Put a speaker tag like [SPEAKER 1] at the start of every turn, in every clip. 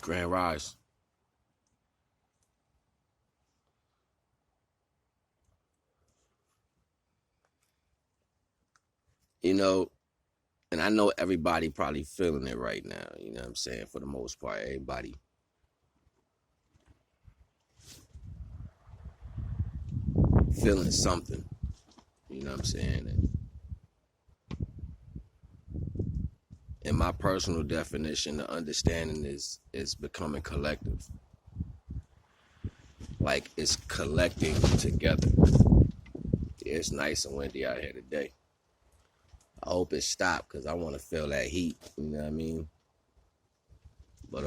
[SPEAKER 1] Grand Rise. You know, and I know everybody probably feeling it right now. You know what I'm saying? For the most part, everybody feeling something. You know what I'm saying? And in my personal definition, the understanding is becoming collective. Like it's collecting together. It's nice and windy out here today. I hope it stopped because I want to feel that heat. You know what I mean? But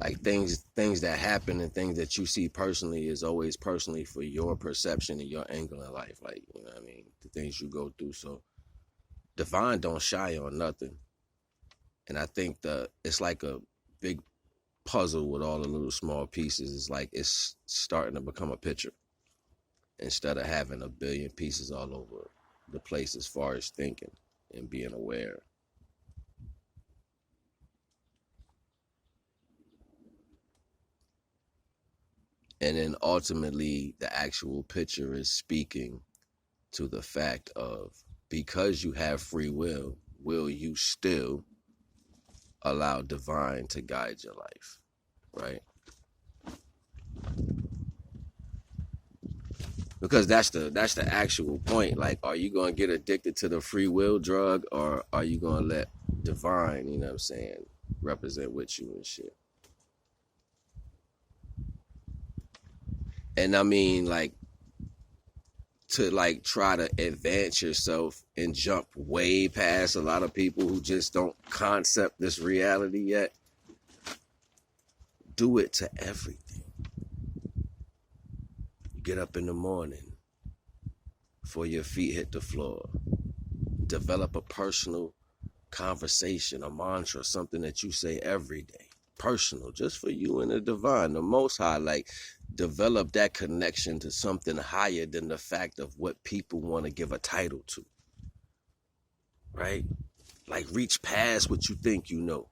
[SPEAKER 1] like things that happen and things that you see personally is always personally for your perception and your angle in life. Like, you know what I mean? The things you go through. So divine don't shy on nothing. And I think it's like a big puzzle with all the little small pieces. It's like it's starting to become a picture instead of having a billion pieces all over the place as far as thinking and being aware. And then ultimately, the actual picture is speaking to the fact of, because you have free will you still allow divine to guide your life, right? Because that's the actual point. Like, are you going to get addicted to the free will drug, or are you going to let divine, you know what I'm saying, represent with you and shit? And I mean, like, to like try to advance yourself and jump way past a lot of people who just don't concept this reality yet. Do it to everything. You get up in the morning before your feet hit the floor. Develop a personal conversation, a mantra, something that you say every day. Personal, just for you and the divine, the Most High. Like, develop that connection to something higher than the fact of what people want to give a title to, right? Like, reach past what you think you know.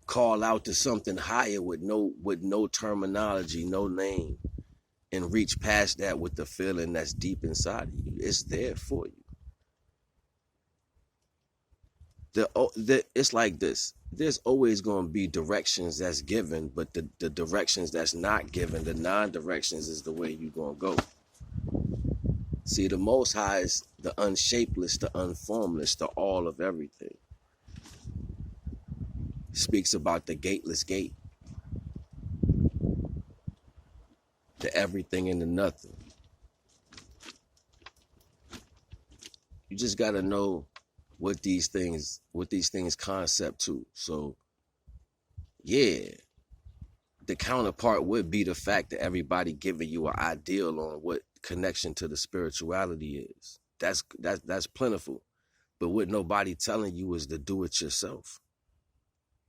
[SPEAKER 1] Call out to something higher with no terminology, no name, and reach past that with the feeling that's deep inside of you. It's there for you. It's like this. There's always going to be directions that's given, but the directions that's not given, the non-directions, is the way you're going to go. See, the Most High is the unshapeless, the unformless, the all of everything. He speaks about the gateless gate, the everything and the nothing. You just got to know what these things concept to. So yeah, the counterpart would be the fact that everybody giving you an ideal on what connection to the spirituality is. That's plentiful. But what nobody telling you is to do it yourself.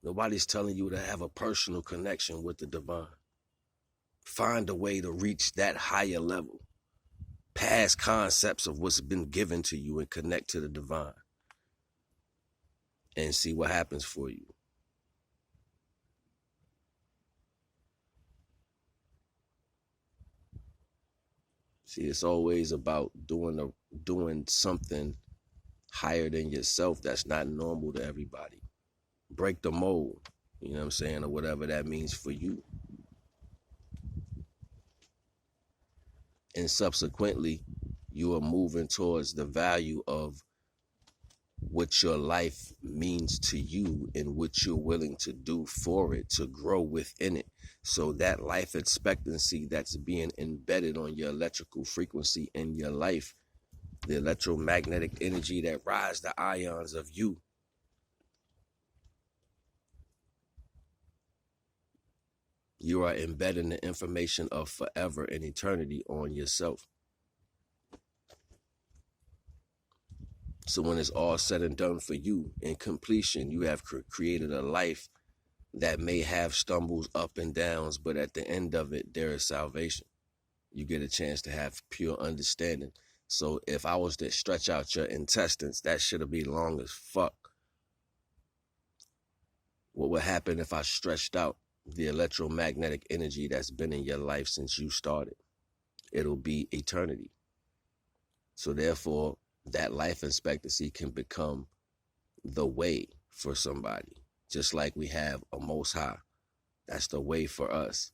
[SPEAKER 1] Nobody's telling you to have a personal connection with the divine. Find a way to reach that higher level, past concepts of what's been given to you, and connect to the divine. And see what happens for you. See, it's always about doing something higher than yourself that's not normal to everybody. Break the mold, you know what I'm saying, or whatever that means for you. And subsequently, you are moving towards the value of what your life means to you and what you're willing to do for it, to grow within it. So that life expectancy that's being embedded on your electrical frequency in your life, the electromagnetic energy that rises the ions of you, you are embedding the information of forever and eternity on yourself. So when it's all said and done for you, in completion, you have created a life that may have stumbles, up and downs, but at the end of it, there is salvation. You get a chance to have pure understanding. So if I was to stretch out your intestines, that shit'll be long as fuck. What would happen if I stretched out the electromagnetic energy that's been in your life since you started? It'll be eternity. So therefore, that life expectancy can become the way for somebody. Just like we have a Most High. That's the way for us.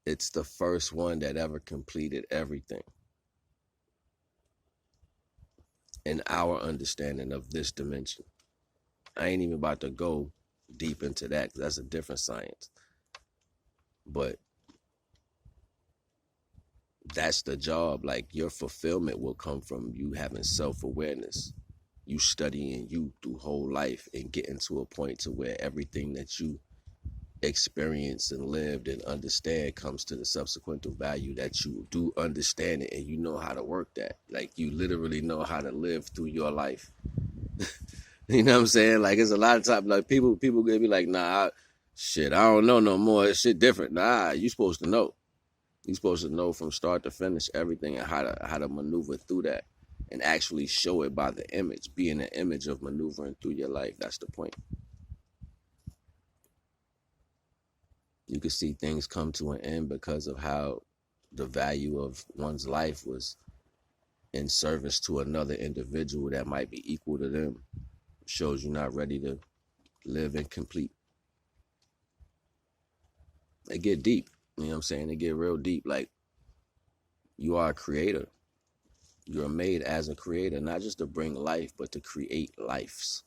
[SPEAKER 1] It's the first one that ever completed everything. In our understanding of this dimension. I ain't even about to go deep into that because that's a different science. But that's the job. Like, your fulfillment will come from you having self-awareness, you studying you through whole life and getting to a point to where everything that you experience and lived and understand comes to the subsequent value that you do understand it and you know how to work that. Like, you literally know how to live through your life. You know what I'm saying? Like, it's a lot of times, like, people gonna be like, nah, I don't know no more. It's shit different. Nah, you supposed to know. You're supposed to know from start to finish everything and how to maneuver through that and actually show it by the image, being the image of maneuvering through your life. That's the point. You can see things come to an end because of how the value of one's life was in service to another individual that might be equal to them. Shows you're not ready to live incomplete. They get deep. You know what I'm saying? They get real deep. Like, you are a creator. You're made as a creator, not just to bring life, but to create lives.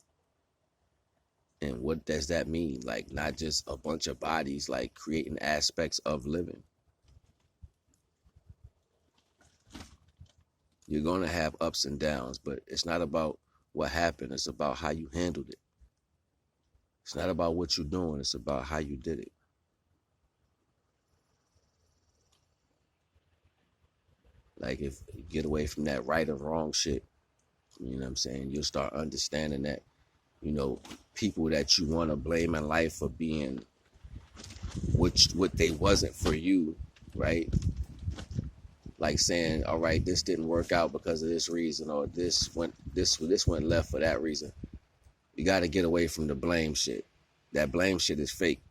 [SPEAKER 1] And what does that mean? Like, not just a bunch of bodies, like creating aspects of living. You're going to have ups and downs, but it's not about what happened. It's about how you handled it. It's not about what you're doing. It's about how you did it. Like, if you get away from that right or wrong shit, you know what I'm saying? You'll start understanding that, you know, people that you want to blame in life for being what they wasn't for you, right? Like saying, all right, this didn't work out because of this reason, or this went left for that reason. You got to get away from the blame shit. That blame shit is fake.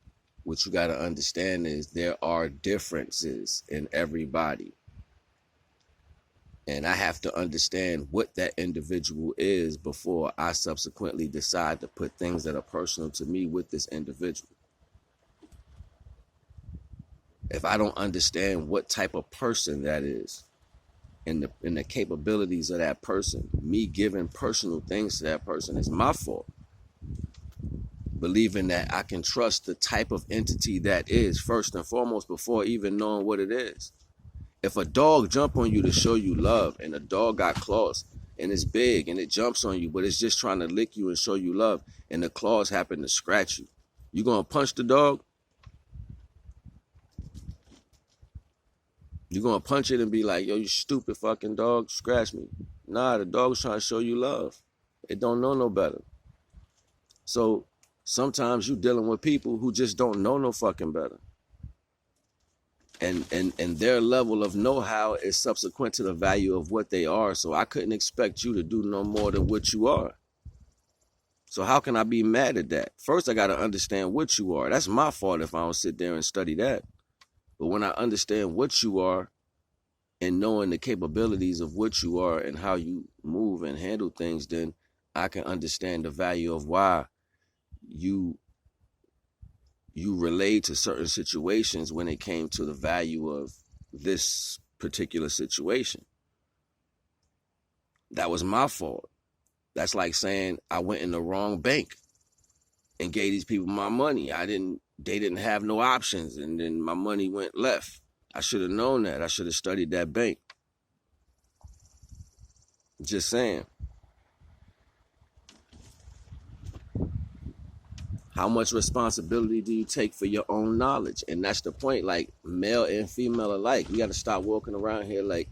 [SPEAKER 1] What you got to understand is there are differences in everybody. And I have to understand what that individual is before I subsequently decide to put things that are personal to me with this individual. If I don't understand what type of person that is and the capabilities of that person, me giving personal things to that person is my fault. Believing that I can trust the type of entity that is first and foremost before even knowing what it is. If a dog jump on you to show you love and a dog got claws and it's big and it jumps on you, but it's just trying to lick you and show you love and the claws happen to scratch you, you gonna punch the dog? You gonna punch it and be like, yo, you stupid fucking dog, scratch me? Nah, the dog's trying to show you love. It don't know no better. So sometimes you dealing with people who just don't know no fucking better. And their level of know-how is subsequent to the value of what they are. So I couldn't expect you to do no more than what you are. So how can I be mad at that? First, I got to understand what you are. That's my fault if I don't sit there and study that. But when I understand what you are and knowing the capabilities of what you are and how you move and handle things, then I can understand the value of why you relate to certain situations when it came to the value of this particular situation. That was my fault. That's like saying I went in the wrong bank and gave these people my money. They didn't have no options, and then my money went left. I should have known that. I should have studied that bank. Just saying. How much responsibility do you take for your own knowledge? And that's the point, like, male and female alike. We got to stop walking around here like,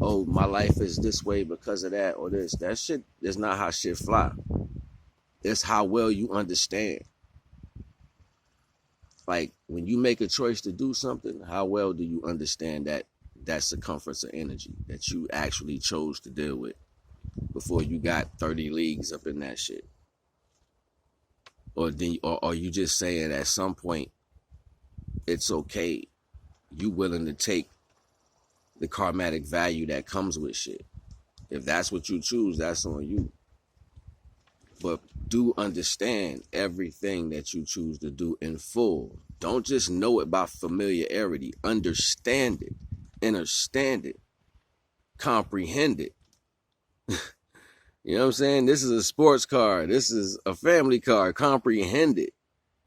[SPEAKER 1] oh, my life is this way because of that or this. That shit is not how shit fly. It's how well you understand. Like, when you make a choice to do something, how well do you understand that that circumference of energy that you actually chose to deal with before you got 30 leagues up in that shit? Or are you just saying at some point it's okay, you willing to take the karmatic value that comes with shit? If that's what you choose, that's on you. But do understand everything that you choose to do in full. Don't just know it by familiarity. Understand it, understand it, comprehend it. You know what I'm saying? This is a sports car. This is a family car. Comprehend it.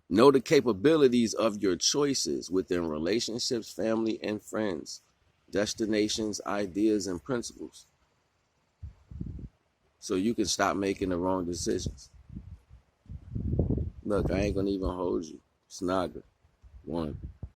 [SPEAKER 1] Know the capabilities of your choices within relationships, family, and friends, destinations, ideas, and principles, so you can stop making the wrong decisions. Look, I ain't gonna even hold you. It's NAGA. One.